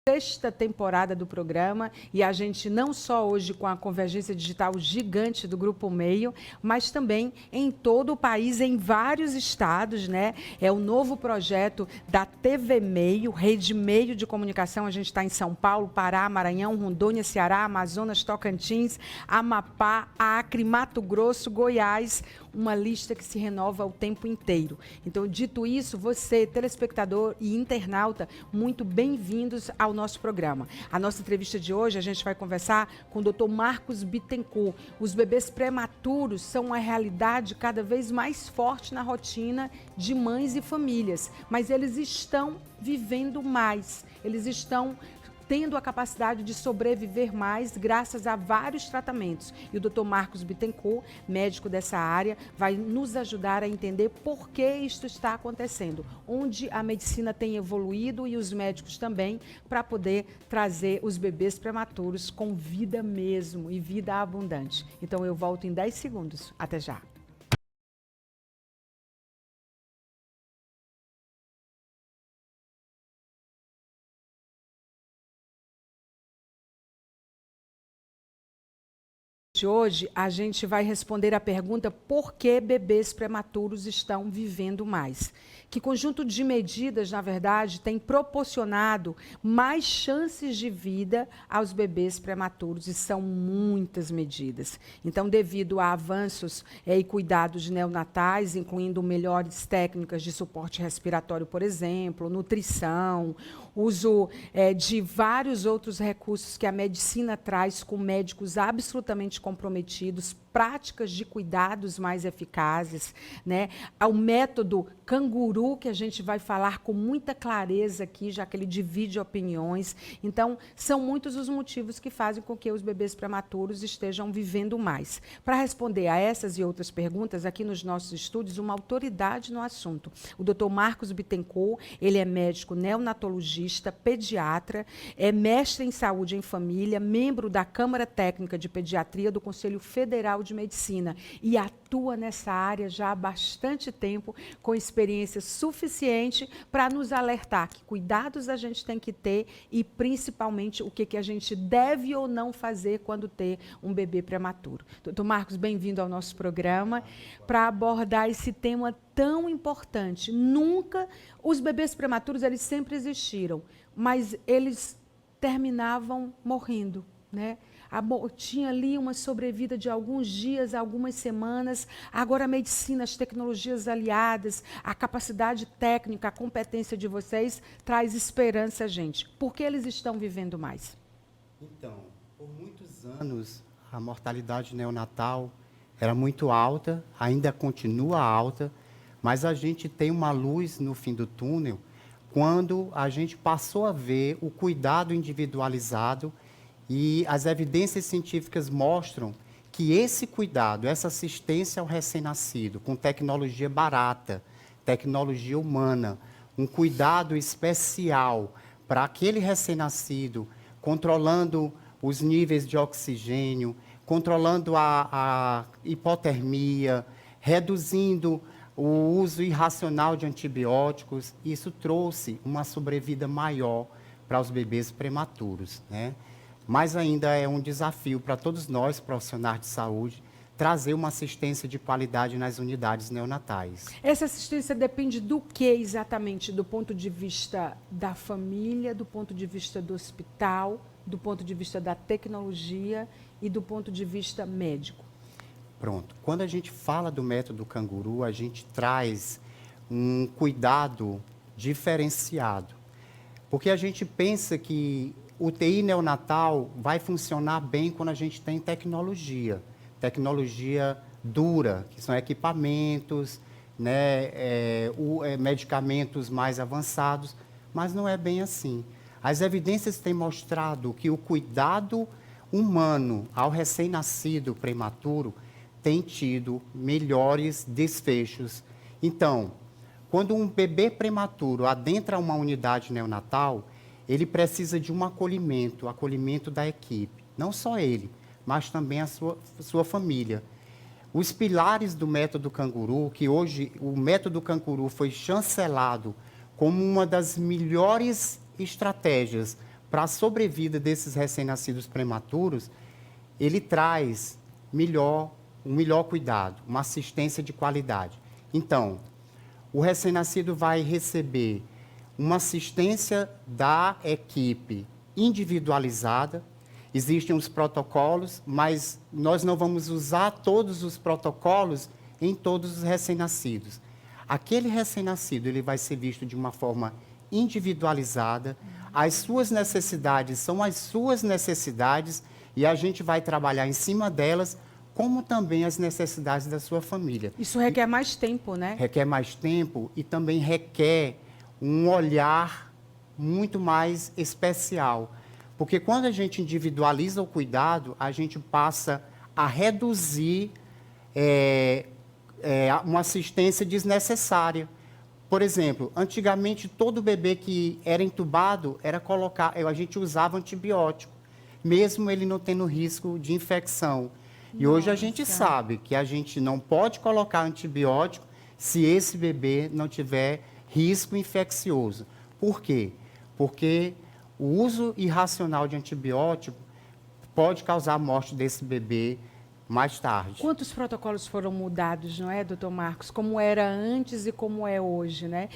sexta temporada do programa e a gente não só hoje com a convergência digital gigante do Grupo Meio, mas também em todo o país, em vários estados, né? É o novo projeto da TV Meio, Rede Meio de Comunicação. A gente está em São Paulo, Pará, Maranhão, Rondônia, Ceará, Amazonas, Tocantins, Amapá, Acre, Mato Grosso, Goiás, uma lista que se renova o tempo inteiro. Então, dito isso, você, telespectador e internauta, muito bem-vindos ao nosso programa. A nossa entrevista de hoje, a gente vai conversar com o Dr. Marcos Bittencourt. Os bebês prematuros são uma realidade cada vez mais forte na rotina de mães e famílias, mas eles estão vivendo mais, eles estão tendo a capacidade de sobreviver mais graças a vários tratamentos. E o Dr. Marcos Bittencourt, médico dessa área, vai nos ajudar a entender por que isto está acontecendo, onde a medicina tem evoluído e os médicos também, para poder trazer os bebês prematuros com vida mesmo e vida abundante. Então eu volto em 10 segundos. Até já. Hoje a gente vai responder a pergunta por que bebês prematuros estão vivendo mais. Que conjunto de medidas, na verdade, tem proporcionado mais chances de vida aos bebês prematuros, e são muitas medidas. Então, devido a avanços e cuidados neonatais, incluindo melhores técnicas de suporte respiratório, por exemplo, nutrição, uso de vários outros recursos que a medicina traz com médicos absolutamente comprometidos, práticas de cuidados mais eficazes, né? Ao método canguru, que a gente vai falar com muita clareza aqui, já que ele divide opiniões. Então, são muitos os motivos que fazem com que os bebês prematuros estejam vivendo mais. Para responder a essas e outras perguntas, aqui nos nossos estúdios, uma autoridade no assunto. O Dr. Marcos Bittencourt, ele é médico neonatologista, pediatra, é mestre em saúde em família, membro da Câmara Técnica de Pediatria do Conselho Federal de Medicina e atua nessa área já há bastante tempo, com experiência suficiente para nos alertar que cuidados a gente tem que ter e, principalmente, o que a gente deve ou não fazer quando ter um bebê prematuro. Doutor Marcos, bem-vindo ao nosso programa para abordar esse tema tão importante. Nunca, os bebês prematuros, eles sempre existiram, mas eles terminavam morrendo, né? Tinha ali uma sobrevida de alguns dias, algumas semanas. Agora a medicina, as tecnologias aliadas, a capacidade técnica, a competência de vocês traz esperança a gente. Por que eles estão vivendo mais? Então, por muitos anos, a mortalidade neonatal era muito alta, ainda continua alta, mas a gente tem uma luz no fim do túnel quando a gente passou a ver o cuidado individualizado. E as evidências científicas mostram que esse cuidado, essa assistência ao recém-nascido, com tecnologia barata, tecnologia humana, um cuidado especial para aquele recém-nascido, controlando os níveis de oxigênio, controlando a hipotermia, reduzindo o uso irracional de antibióticos, isso trouxe uma sobrevida maior para os bebês prematuros, né? Mas ainda é um desafio para todos nós, profissionais de saúde, trazer uma assistência de qualidade nas unidades neonatais. Essa assistência depende do que exatamente? Do ponto de vista da família, do ponto de vista do hospital, do ponto de vista da tecnologia e do ponto de vista médico? Pronto. Quando a gente fala do método canguru, a gente traz um cuidado diferenciado. Porque a gente pensa que o UTI neonatal vai funcionar bem quando a gente tem tecnologia dura, que são equipamentos, né, medicamentos mais avançados, mas não é bem assim. As evidências têm mostrado que o cuidado humano ao recém-nascido prematuro tem tido melhores desfechos. Então, quando um bebê prematuro adentra uma unidade neonatal, ele precisa de um acolhimento da equipe. Não só ele, mas também a sua família. Os pilares do método canguru, que hoje o método canguru foi chancelado como uma das melhores estratégias para a sobrevida desses recém-nascidos prematuros, ele traz um melhor cuidado, uma assistência de qualidade. Então, o recém-nascido vai receber uma assistência da equipe individualizada. Existem os protocolos, mas nós não vamos usar todos os protocolos em todos os recém-nascidos. Aquele recém-nascido ele vai ser visto de uma forma individualizada. As suas necessidades são as suas necessidades e a gente vai trabalhar em cima delas, como também as necessidades da sua família. Isso requer mais tempo, né? Requer mais tempo e também requer um olhar muito mais especial. Porque quando a gente individualiza o cuidado, a gente passa a reduzir uma assistência desnecessária. Por exemplo, antigamente todo bebê que era entubado, a gente usava antibiótico, mesmo ele não tendo risco de infecção. E hoje a gente sabe que a gente não pode colocar antibiótico se esse bebê não tiver risco infeccioso. Por quê? Porque o uso irracional de antibiótico pode causar a morte desse bebê mais tarde. Quantos protocolos foram mudados, não é, doutor Marcos? Como era antes e como é hoje, né?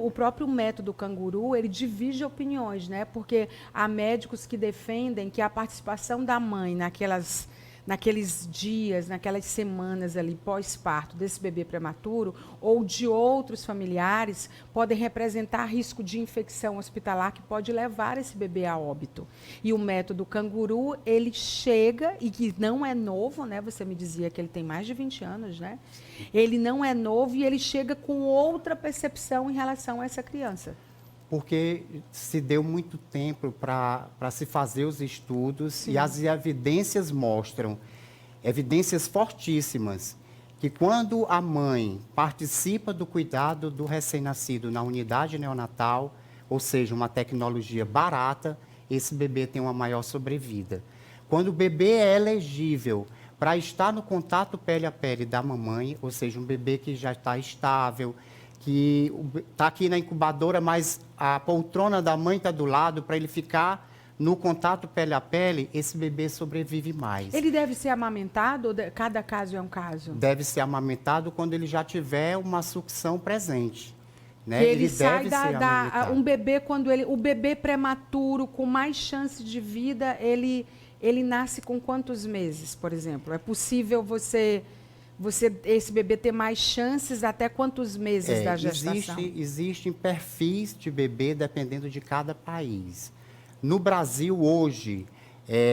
O próprio método canguru, ele divide opiniões, né? Porque há médicos que defendem que a participação da mãe naqueles dias, naquelas semanas ali pós-parto desse bebê prematuro ou de outros familiares podem representar risco de infecção hospitalar que pode levar esse bebê a óbito. E o método canguru, ele chega, e que não é novo, né? Você me dizia que ele tem mais de 20 anos, né? Ele não é novo e ele chega com outra percepção em relação a essa criança. Porque se deu muito tempo para se fazer os estudos. Sim. E as evidências mostram, evidências fortíssimas, que quando a mãe participa do cuidado do recém-nascido na unidade neonatal, ou seja, uma tecnologia barata, esse bebê tem uma maior sobrevida. Quando o bebê é elegível para estar no contato pele a pele da mamãe, ou seja, um bebê que já está estável, que está aqui na incubadora, mas a poltrona da mãe está do lado para ele ficar no contato pele a pele, esse bebê sobrevive mais. Ele deve ser amamentado ou cada caso é um caso? Deve ser amamentado quando ele já tiver uma sucção presente. Né? Ele sai um bebê, o bebê prematuro com mais chance de vida, ele nasce com quantos meses, por exemplo? É possível esse bebê ter mais chances até quantos meses da gestação? Existem perfis de bebê dependendo de cada país. No Brasil, hoje,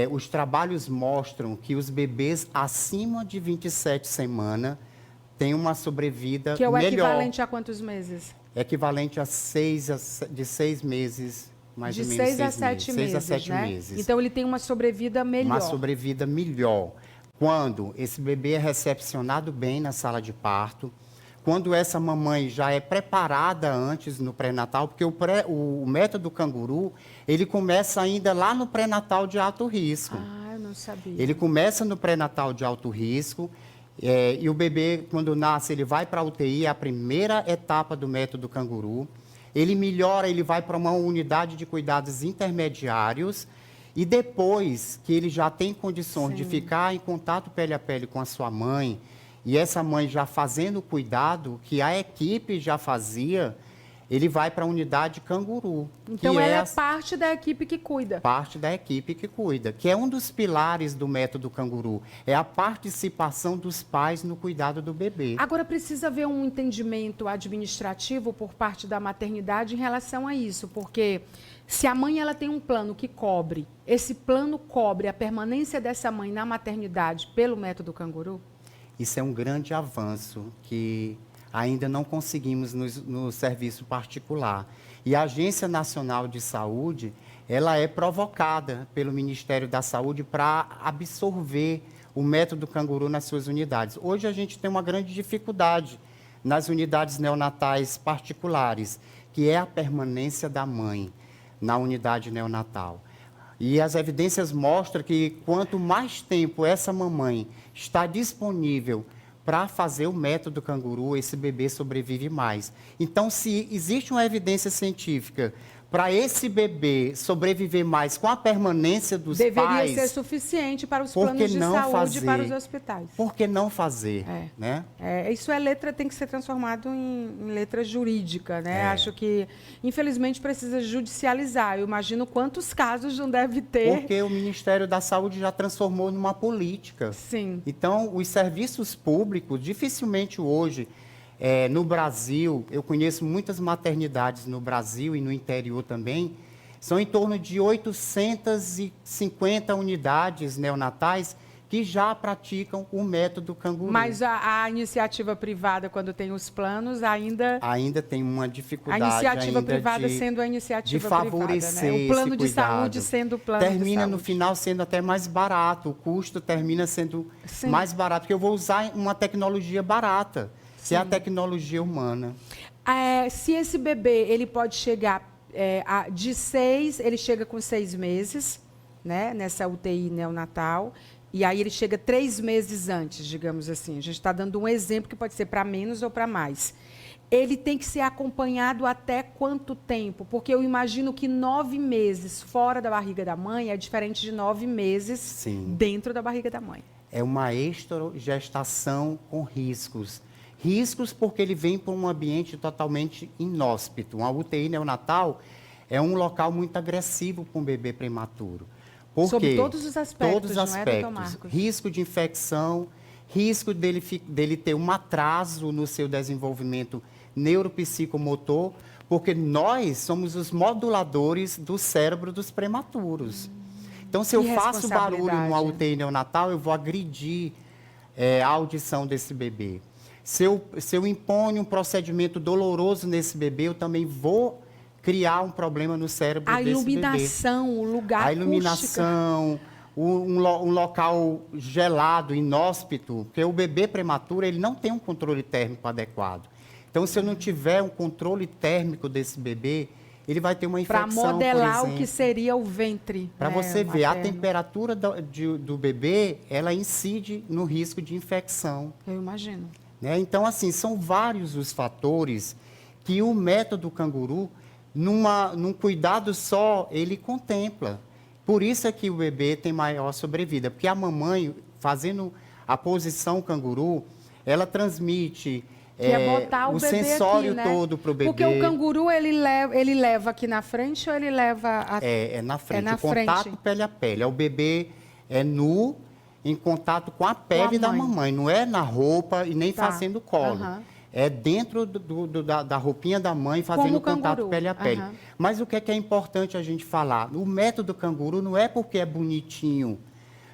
os trabalhos mostram que os bebês acima de 27 semanas têm uma sobrevida melhor. Que é o equivalente a quantos meses? Equivalente a de 6 meses, mais ou menos 6 a 7 meses, 6 a 7 né? meses. Então, ele tem uma sobrevida melhor. Uma sobrevida melhor. Quando esse bebê é recepcionado bem na sala de parto, quando essa mamãe já é preparada antes no pré-natal, porque o método canguru, ele começa ainda lá no pré-natal de alto risco. Ah, eu não sabia. Ele começa no pré-natal de alto risco, e o bebê, quando nasce, ele vai para a UTI, é a primeira etapa do método canguru. Ele melhora, ele vai para uma unidade de cuidados intermediários, e depois que ele já tem condições de ficar em contato pele a pele com a sua mãe, e essa mãe já fazendo o cuidado que a equipe já fazia, ele vai para a unidade canguru. Então, ela é parte da equipe que cuida. Parte da equipe que cuida, que é um dos pilares do método canguru. É a participação dos pais no cuidado do bebê. Agora, precisa haver um entendimento administrativo por parte da maternidade em relação a isso, porque se a mãe ela tem um plano que cobre, esse plano cobre a permanência dessa mãe na maternidade pelo método canguru? Isso é um grande avanço que ainda não conseguimos no serviço particular. E a Agência Nacional de Saúde, ela é provocada pelo Ministério da Saúde para absorver o método canguru nas suas unidades. Hoje a gente tem uma grande dificuldade nas unidades neonatais particulares, que é a permanência da mãe na unidade neonatal. E as evidências mostram que quanto mais tempo essa mamãe está disponível para fazer o método canguru, esse bebê sobrevive mais. Então, se existe uma evidência científica para esse bebê sobreviver mais com a permanência dos Deveria pais... ser suficiente para os por planos que de não saúde e fazer? para os hospitais. Por que não fazer? Né? Isso é letra, tem que ser transformado em letra jurídica, né? Acho que, infelizmente, precisa judicializar. Eu imagino quantos casos não deve ter. Porque o Ministério da Saúde já transformou numa política. Sim. Então, os serviços públicos, dificilmente hoje, no Brasil, eu conheço muitas maternidades no Brasil e no interior também, são em torno de 850 unidades neonatais que já praticam o método canguru. Mas a iniciativa privada, quando tem os planos, ainda tem uma dificuldade. A iniciativa ainda privada de, sendo a iniciativa de favorecer privada, né? O plano de cuidado. saúde sendo o plano de saúde. Termina no final sendo até mais barato, o custo termina sendo mais barato, porque eu vou usar uma tecnologia barata, que é a tecnologia humana. Se esse bebê ele pode chegar ele chega com 6 meses, né, nessa UTI neonatal, e aí ele chega 3 meses antes, digamos assim. A gente está dando um exemplo que pode ser para menos ou para mais. Ele tem que ser acompanhado até quanto tempo? Porque eu imagino que 9 meses fora da barriga da mãe é diferente de 9 meses dentro da barriga da mãe. É uma estrogestação com riscos. Riscos porque ele vem para um ambiente totalmente inóspito. Uma UTI neonatal é um local muito agressivo para um bebê prematuro. Sobre todos os aspectos, todos os aspectos. Não é, Dr. Risco de infecção, risco dele ter um atraso no seu desenvolvimento neuropsicomotor, porque nós somos os moduladores do cérebro dos prematuros. Então, se eu faço barulho numa UTI neonatal, eu vou agredir a audição desse bebê. Se eu imponho um procedimento doloroso nesse bebê, eu também vou criar um problema no cérebro desse bebê. A iluminação, o lugar acústico. A iluminação, um local gelado, inóspito, porque o bebê prematuro ele não tem um controle térmico adequado. Então, se eu não tiver um controle térmico desse bebê, ele vai ter uma infecção, para modelar o que seria o ventre. Para você ver, a temperatura do bebê, ela incide no risco de infecção. Eu imagino. Então, assim, são vários os fatores que o método canguru, num cuidado só, ele contempla. Por isso é que o bebê tem maior sobrevida, porque a mamãe, fazendo a posição canguru, ela transmite o sensório aqui, né? Todo para o bebê. Porque o canguru, ele leva aqui na frente ou ele leva... na frente, o contato pele a pele. O bebê é nu, em contato com a pele da mamãe, não é na roupa e nem fazendo colo. É dentro da roupinha da mãe, fazendo contato pele a pele. Mas o que é importante a gente falar? O método canguru não é porque é bonitinho,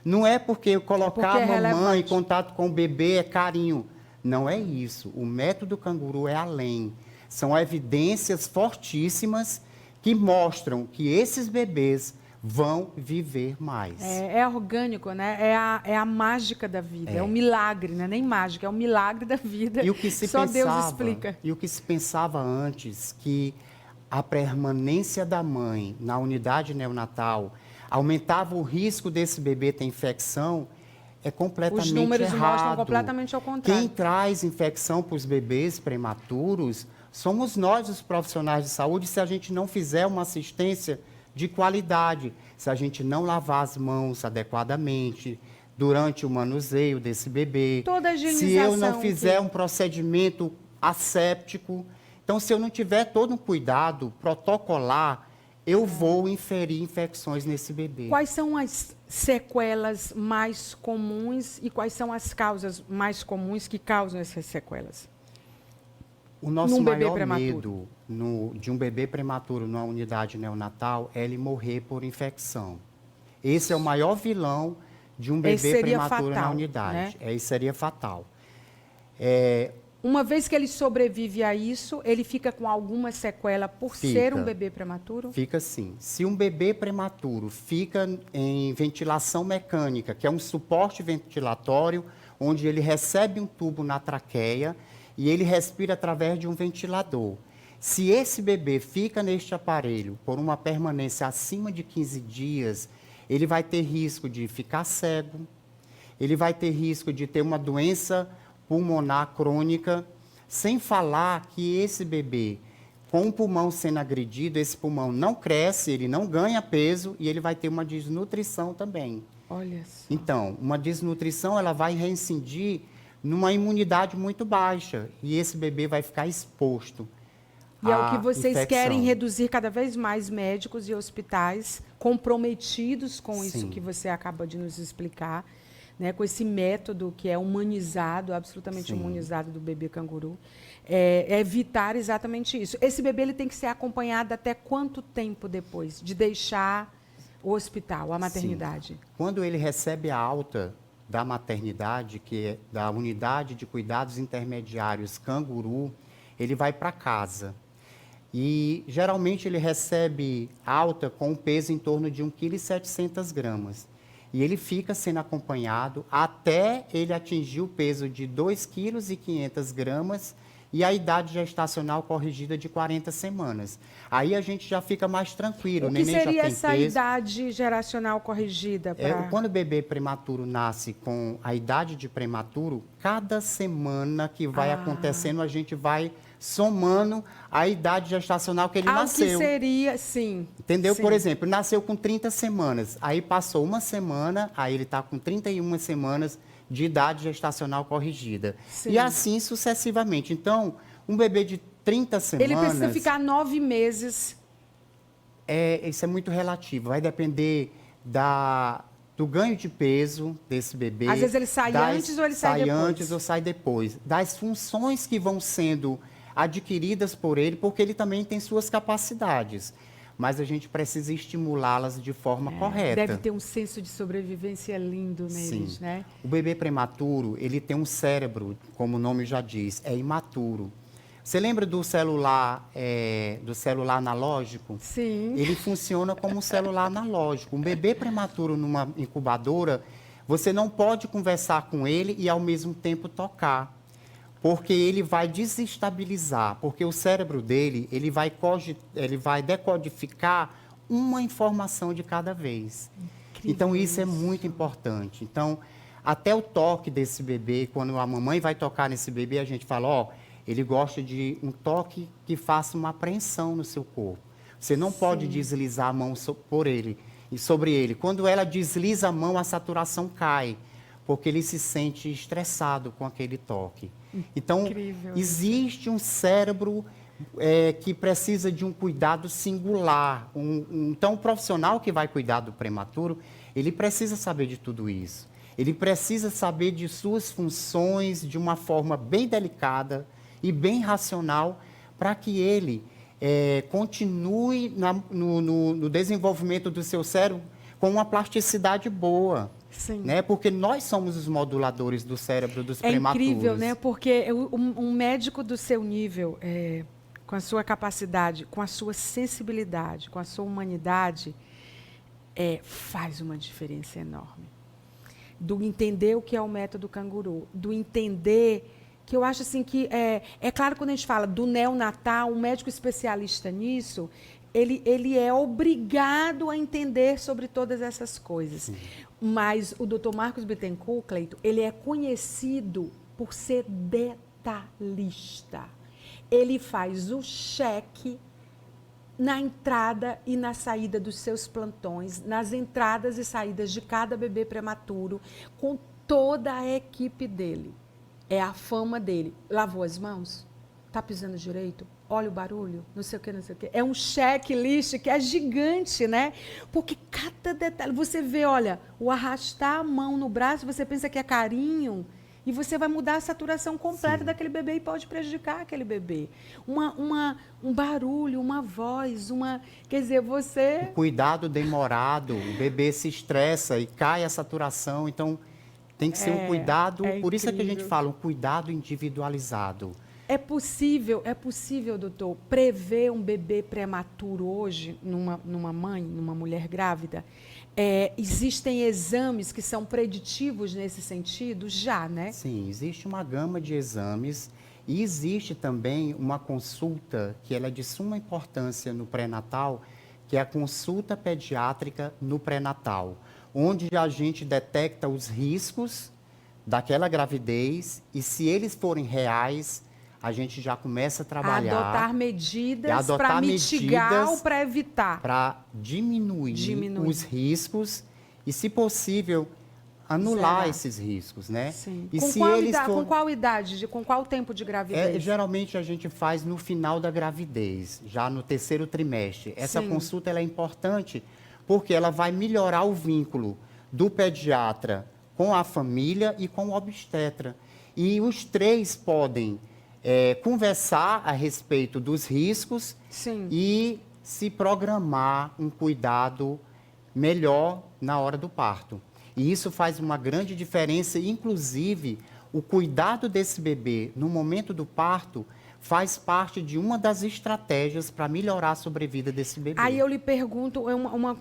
não é porque colocar a mamãe em contato com o bebê é carinho. Não é isso. O método canguru é além. São evidências fortíssimas que mostram que esses bebês vão viver mais. É orgânico, né? É a mágica da vida, é um milagre, né? Nem mágica, é um milagre da vida. E o que se Só pensava, Deus explica. E o que se pensava antes, que a permanência da mãe na unidade neonatal aumentava o risco desse bebê ter infecção, é completamente errado. Os números mostram completamente ao contrário. Quem traz infecção para os bebês prematuros somos nós, os profissionais de saúde, se a gente não fizer uma assistência de qualidade, se a gente não lavar as mãos adequadamente durante o manuseio desse bebê, toda a se eu não fizer um procedimento asséptico, então se eu não tiver todo um cuidado protocolar, eu vou inferir infecções nesse bebê. Quais são as sequelas mais comuns e quais são as causas mais comuns que causam essas sequelas? O nosso maior medo de um bebê prematuro numa unidade neonatal é ele morrer por infecção. Esse é o maior vilão de um bebê prematuro na unidade. Né? Isso seria fatal. Uma vez que ele sobrevive a isso, ele fica com alguma sequela por ser um bebê prematuro? Fica sim. Se um bebê prematuro fica em ventilação mecânica, que é um suporte ventilatório, onde ele recebe um tubo na traqueia e ele respira através de um ventilador. Se esse bebê fica neste aparelho por uma permanência acima de 15 dias, ele vai ter risco de ficar cego, ele vai ter risco de ter uma doença pulmonar crônica, sem falar que esse bebê, com o pulmão sendo agredido, esse pulmão não cresce, ele não ganha peso e ele vai ter uma desnutrição também. Olha só. Então, uma desnutrição ela vai reincidir numa imunidade muito baixa e esse bebê vai ficar exposto. E é o que à vocês infecção. querem reduzir cada vez mais médicos e hospitais comprometidos com isso Sim. que você acaba de nos explicar, né, com esse método que é humanizado, absolutamente Sim. humanizado do bebê canguru, é evitar exatamente isso. Esse bebê ele tem que ser acompanhado até quanto tempo depois de deixar o hospital, a maternidade? Sim. Quando ele recebe a alta da maternidade, que é da unidade de cuidados intermediários canguru, ele vai para casa. E geralmente ele recebe alta com um peso em torno de 1,7 kg. E ele fica sendo acompanhado até ele atingir o peso de 2,5 kg e a idade gestacional corrigida de 40 semanas. Aí a gente já fica mais tranquilo. O O que neném já seria tem essa peso. idade geracional corrigida? Quando o bebê prematuro nasce com a idade de prematuro, cada semana que vai acontecendo, a gente vai somando a idade gestacional que ele Ao que nasceu. seria, sim. Entendeu? Sim. Por exemplo, ele nasceu com 30 semanas, aí passou uma semana, aí ele está com 31 semanas de idade gestacional corrigida. Sim. E assim sucessivamente. Então, um bebê de 30 semanas... Ele precisa ficar 9 meses. Isso é muito relativo, vai depender do ganho de peso desse bebê. Às vezes ele sai antes ou ele sai depois? Sai antes ou sai depois. Das funções que vão sendo adquiridas por ele, porque ele também tem suas capacidades. Mas a gente precisa estimulá-las de forma correta. Deve ter um senso de sobrevivência lindo neles, Sim. né? O bebê prematuro, ele tem um cérebro, como o nome já diz, é imaturo. Você lembra do celular analógico? Sim. Ele funciona como um celular analógico. Um bebê prematuro numa incubadora, você não pode conversar com ele e ao mesmo tempo tocar, porque ele vai desestabilizar, porque o cérebro dele, ele vai decodificar uma informação de cada vez. Incrível Então isso é isso. muito importante. Então, até o toque desse bebê, quando a mamãe vai tocar nesse bebê, a gente fala, ó, ele gosta de um toque que faça uma apreensão no seu corpo. Você não pode deslizar a mão sobre ele. Quando ela desliza a mão, a saturação cai, porque ele se sente estressado com aquele toque. Então, Incrível existe um cérebro que precisa de um cuidado singular. Então, o profissional que vai cuidar do prematuro, ele precisa saber de tudo isso. Ele precisa saber de suas funções de uma forma bem delicada e bem racional, para que ele continue no desenvolvimento do seu cérebro com uma plasticidade boa. Sim. Né? Porque nós somos os moduladores do cérebro dos prematuros. É incrível, né? Porque um médico do seu nível, com a sua capacidade, com a sua sensibilidade, com a sua humanidade, faz uma diferença enorme. Do entender o que é o método canguru, do entender que eu acho assim que é claro, quando a gente fala do neonatal, um médico especialista nisso, ele é obrigado a entender sobre todas essas coisas. Sim. Mas o Dr. Marcos Bittencourt, Cleito, ele é conhecido por ser detalhista. Ele faz o cheque na entrada e na saída dos seus plantões, nas entradas e saídas de cada bebê prematuro, com toda a equipe dele. É a fama dele. Lavou as mãos? Está pisando direito? Olha o barulho? Não sei o que, não sei o que. É um checklist que é gigante, né? Porque cada detalhe... Você vê, olha, o arrastar a mão no braço, você pensa que é carinho, e você vai mudar a saturação completa daquele bebê e pode prejudicar aquele bebê. Um barulho, uma voz, Quer dizer, você... O cuidado demorado, o bebê se estressa e cai a saturação, então... Tem que ser um cuidado, por isso é que a gente fala, um cuidado individualizado. É possível, doutor, prever um bebê prematuro hoje numa mãe, numa mulher grávida? Existem exames que são preditivos nesse sentido? Já, né? Sim, existe uma gama de exames e existe também uma consulta que ela é de suma importância no pré-natal, que é a consulta pediátrica no pré-natal, onde a gente detecta os riscos daquela gravidez e, se eles forem reais, a gente já começa a trabalhar. Adotar medidas para mitigar ou para evitar. Para diminuir os riscos e, se possível, anular esses riscos, né? Sim. E Com qual idade, com qual tempo de gravidez? Geralmente a gente faz no final da gravidez, já no 3º trimestre. Essa consulta ela é importante porque ela vai melhorar o vínculo do pediatra com a família e com o obstetra. E os 3 podem conversar a respeito dos riscos e se programar um cuidado melhor na hora do parto. E isso faz uma grande diferença, inclusive o cuidado desse bebê no momento do parto faz parte de uma das estratégias para melhorar a sobrevida desse bebê. Aí eu lhe pergunto,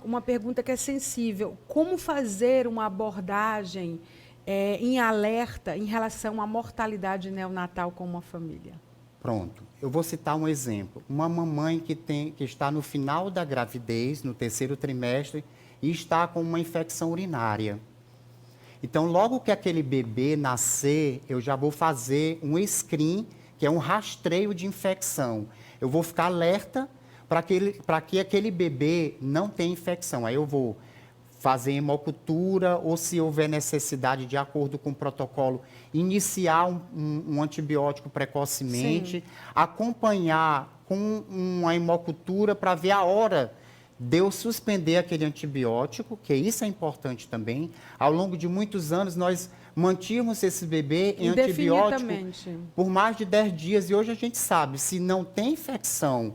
uma pergunta que é sensível, como fazer uma abordagem em alerta em relação à mortalidade neonatal com uma família? Pronto, eu vou citar um exemplo. Uma mamãe que está no final da gravidez, no 3º trimestre, e está com uma infecção urinária. Então, logo que aquele bebê nascer, eu já vou fazer um screen, que é um rastreio de infecção. Eu vou ficar alerta para que aquele bebê não tenha infecção. Aí eu vou fazer hemocultura ou, se houver necessidade, de acordo com o protocolo, iniciar um antibiótico precocemente, acompanhar com uma hemocultura para ver a hora de eu suspender aquele antibiótico, que isso é importante também. Ao longo de muitos anos, nós mantínhamos esse bebê em antibiótico por mais de 10 dias. E hoje a gente sabe, se não tem infecção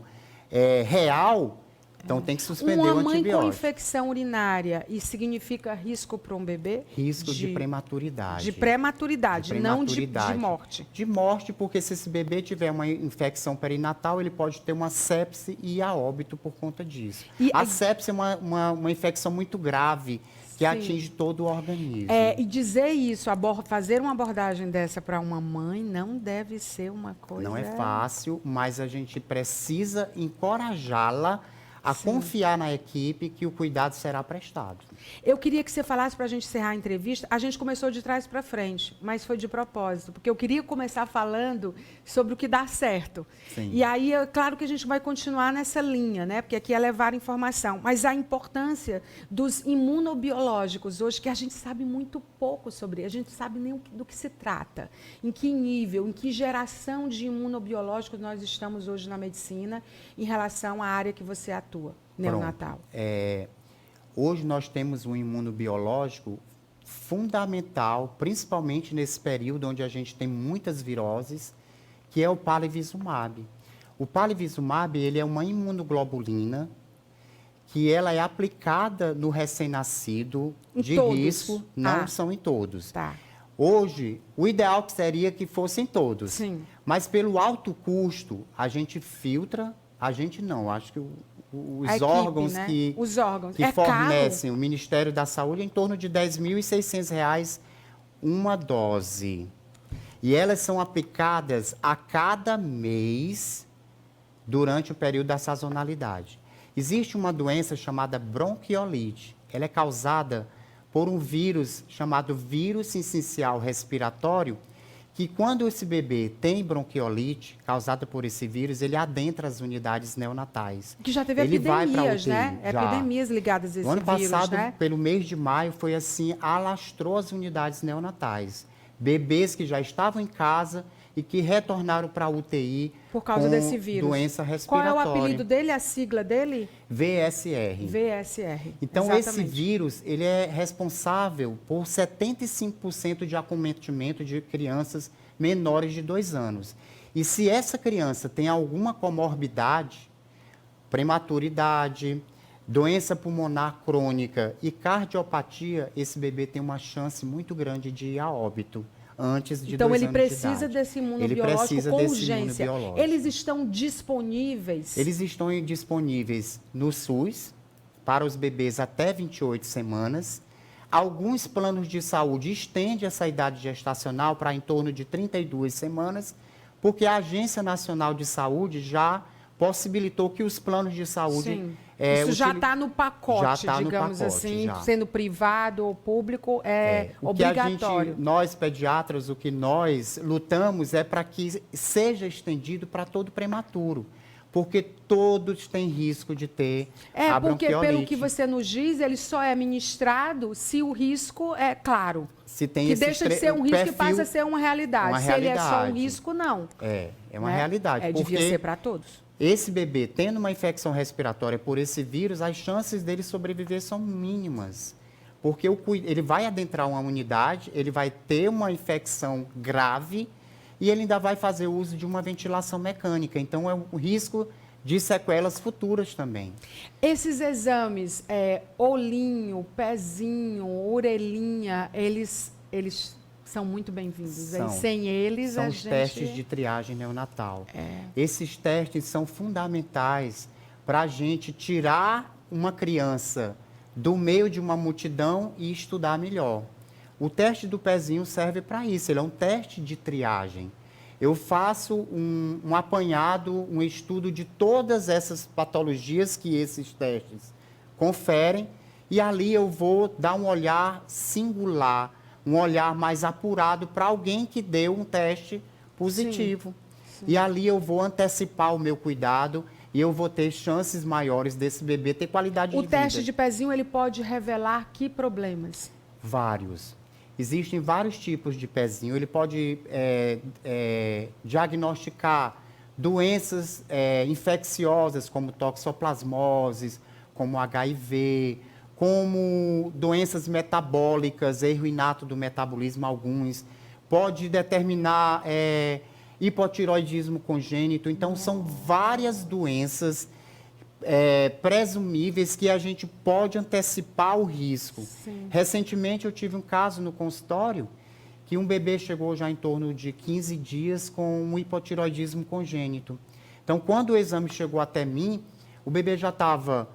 real, então tem que suspender o antibiótico. Uma mãe com infecção urinária, isso significa risco para um bebê? Risco de prematuridade. De prematuridade, não de morte. De morte, porque se esse bebê tiver uma infecção perinatal, ele pode ter uma sepse e ir a óbito por conta disso. A sepse é uma infecção muito grave, que atinge todo o organismo. E dizer isso, fazer uma abordagem dessa para uma mãe não deve ser uma coisa... Não é fácil, mas a gente precisa encorajá-la a confiar na equipe que o cuidado será prestado. Eu queria que você falasse, para a gente encerrar a entrevista, a gente começou de trás para frente, mas foi de propósito, porque eu queria começar falando sobre o que dá certo. Sim. E aí, claro que a gente vai continuar nessa linha, né? Porque aqui é levar informação, mas a importância dos imunobiológicos hoje, que a gente sabe muito pouco sobre, a gente sabe nem do que se trata, em que nível, em que geração de imunobiológicos nós estamos hoje na medicina em relação à área que você atua, neonatal. Hoje nós temos um imunobiológico fundamental, principalmente nesse período onde a gente tem muitas viroses, que é o palivizumab. O palivizumab, ele é uma imunoglobulina que ela é aplicada no recém-nascido de risco, não são em todos. Tá. Hoje, o ideal seria que fossem todos. Sim. Mas pelo alto custo, a gente filtra, acho que os órgãos, né? que fornecem o Ministério da Saúde em torno de R$ 10.600 uma dose. E elas são aplicadas a cada mês durante o período da sazonalidade. Existe uma doença chamada bronquiolite. Ela é causada por um vírus chamado vírus sincicial respiratório, que quando esse bebê tem bronquiolite causada por esse vírus, ele adentra as unidades neonatais. Que já teve epidemias, né? Epidemias ligadas a esse vírus, né? O ano passado, pelo mês de maio, foi assim, alastrou as unidades neonatais. Bebês que já estavam em casa e que retornaram para a UTI por causa desse vírus. Doença respiratória. Qual é o apelido dele, a sigla dele? VSR. VSR. Então, exatamente. Esse vírus, ele é responsável por 75% de acometimento de crianças menores de 2 anos. E se essa criança tem alguma comorbidade, prematuridade, doença pulmonar crônica e cardiopatia, esse bebê tem uma chance muito grande de ir a óbito antes de 2 anos de idade. Então, ele precisa desse imunobiológico com urgência. Eles estão disponíveis? Eles estão disponíveis no SUS, para os bebês até 28 semanas. Alguns planos de saúde estendem essa idade gestacional para em torno de 32 semanas, porque a Agência Nacional de Saúde já possibilitou que os planos de saúde Isso já está no pacote, tá no digamos pacote, assim, já. sendo privado ou público, O obrigatório. Nós pediatras, o que nós lutamos é para que seja estendido para todo prematuro, porque todos têm risco de ter a porque bronquiolite. pelo que você nos diz, ele só é ministrado se o risco é claro. Se tem que deixa de ser um risco e passa a ser uma realidade. Se ele é só um risco, não. É uma realidade. Devia ser para todos. Esse bebê tendo uma infecção respiratória por esse vírus, as chances dele sobreviver são mínimas. Porque ele vai adentrar uma unidade, ele vai ter uma infecção grave e ele ainda vai fazer uso de uma ventilação mecânica. Então, é um risco de sequelas futuras também. Esses exames, olhinho, pezinho, orelhinha, eles são muito bem-vindos. Sem eles, são os testes de triagem neonatal. Esses testes são fundamentais para a gente tirar uma criança do meio de uma multidão e estudar melhor. O teste do pezinho serve para isso, ele é um teste de triagem. Eu faço um apanhado, um estudo de todas essas patologias que esses testes conferem e ali eu vou dar um olhar singular, um olhar mais apurado para alguém que deu um teste positivo. Sim. E ali eu vou antecipar o meu cuidado e eu vou ter chances maiores desse bebê ter qualidade de vida. O teste de pezinho, ele pode revelar que problemas? Vários. Existem vários tipos de pezinho. Ele pode diagnosticar doenças infecciosas, como toxoplasmose, como HIV, como doenças metabólicas, erro inato do metabolismo, alguns. Pode determinar hipotiroidismo congênito. Então, são várias doenças presumíveis que a gente pode antecipar o risco. Sim. Recentemente, eu tive um caso no consultório que um bebê chegou já em torno de 15 dias com um hipotiroidismo congênito. Então, quando o exame chegou até mim, o bebê já estava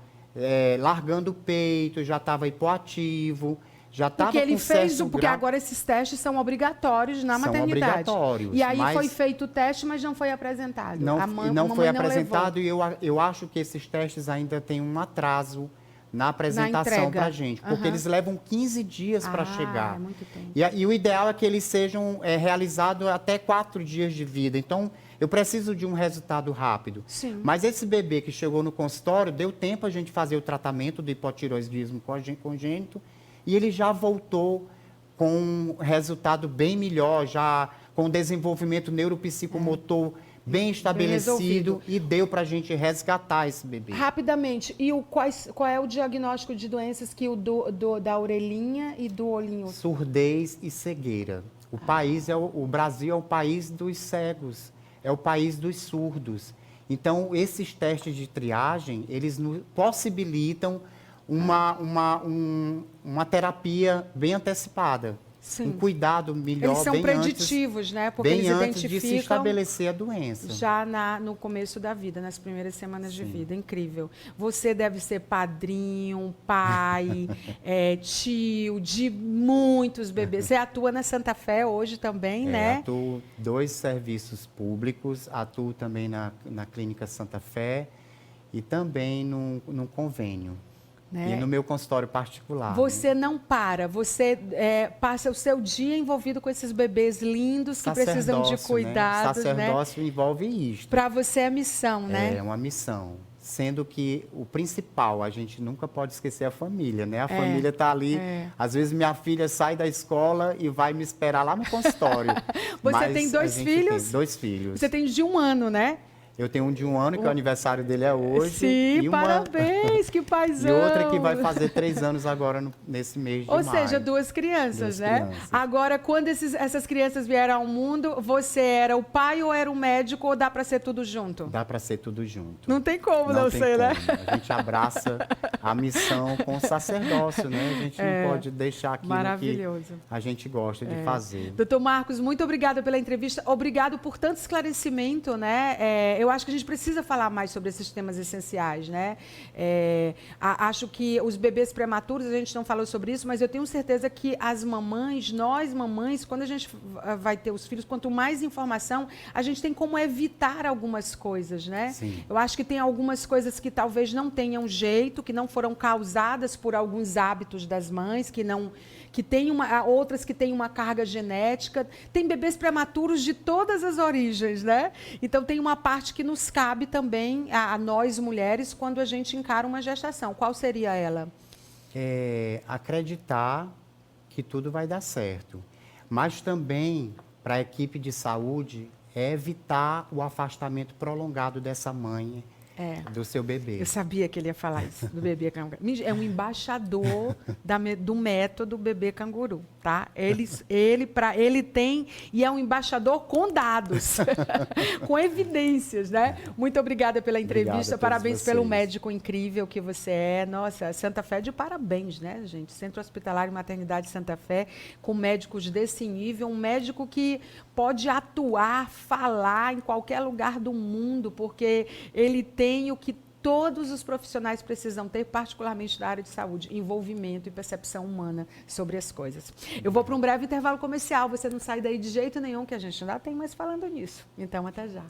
largando o peito, já estava hipoativo, já estava com porque agora esses testes são obrigatórios na maternidade. São obrigatórios. E aí foi feito o teste, mas não foi apresentado. Não foi apresentado e eu acho que esses testes ainda têm um atraso na apresentação para a gente, porque eles levam 15 dias para chegar. É muito tempo. E o ideal é que eles sejam realizados até 4 dias de vida. Então, eu preciso de um resultado rápido. Sim. Mas esse bebê que chegou no consultório, deu tempo a gente fazer o tratamento do hipotiroidismo congênito e ele já voltou com um resultado bem melhor, já com desenvolvimento neuropsicomotor bem estabelecido e deu para a gente resgatar esse bebê. Rapidamente, e qual é o diagnóstico de doenças que da orelhinha e do olhinho? Surdez e cegueira. O Brasil é o país dos cegos, é o país dos surdos. Então, esses testes de triagem, eles nos possibilitam uma terapia bem antecipada. Sim. Um cuidado melhor. Eles são preditivos, né? Porque bem eles antes identificam de se estabelecer a doença. Já no começo da vida, nas primeiras semanas de vida. Incrível. Você deve ser padrinho, pai, tio de muitos bebês. Você atua na Santa Fé hoje também, né? Atuo 2 serviços públicos, atuo também na Clínica Santa Fé e também num convênio. Né? E no meu consultório particular. Você não para, você passa o seu dia envolvido com esses bebês lindos que precisam de cuidados. Né? Sacerdócio envolve isto. Para você é missão, né? É uma missão. Sendo que o principal, a gente nunca pode esquecer a família, né? A família está ali. Às vezes minha filha sai da escola e vai me esperar lá no consultório. Você tem 2 filhos? Tem 2 filhos. Você tem de 1 ano, né? Eu tenho um de 1 ano, que o aniversário dele é hoje. Sim, parabéns, que paizão. E outra que vai fazer 3 anos agora, nesse mês de maio. Ou seja, 2 crianças, né? Crianças. Agora, quando essas crianças vieram ao mundo, você era o pai ou era o médico, ou dá para ser tudo junto? Dá para ser tudo junto. Não tem como não ser, né? A gente abraça a missão com o sacerdócio, né? A gente não pode deixar aquilo que a gente gosta de fazer. Doutor Marcos, muito obrigada pela entrevista. Obrigado por tanto esclarecimento, né? Eu eu acho que a gente precisa falar mais sobre esses temas essenciais, né? Acho que os bebês prematuros, a gente não falou sobre isso, mas eu tenho certeza que as mamães, nós mamães, quando a gente vai ter os filhos, quanto mais informação, a gente tem como evitar algumas coisas, né? Sim. Eu acho que tem algumas coisas que talvez não tenham jeito, que não foram causadas por alguns hábitos das mães, que tem outras que têm uma carga genética. Tem bebês prematuros de todas as origens, né? Então tem uma parte que nos cabe também a nós mulheres quando a gente encara uma gestação. Qual seria ela? Acreditar que tudo vai dar certo. Mas também, para a equipe de saúde, evitar o afastamento prolongado dessa mãe do seu bebê. Eu sabia que ele ia falar isso, do bebê canguru. É um embaixador do método bebê canguru, tá? Ele tem, e é um embaixador com dados, com evidências, né? Muito obrigada pela entrevista, parabéns pelo médico incrível que você é. Nossa, Santa Fé de parabéns, né, gente? Centro Hospitalar e Maternidade Santa Fé, com médicos desse nível, um médico que pode atuar, falar em qualquer lugar do mundo, porque ele tem o que todos os profissionais precisam ter, particularmente da área de saúde, envolvimento e percepção humana sobre as coisas. Eu vou para um breve intervalo comercial, você não sai daí de jeito nenhum, que a gente ainda tem mais falando nisso. Então, até já.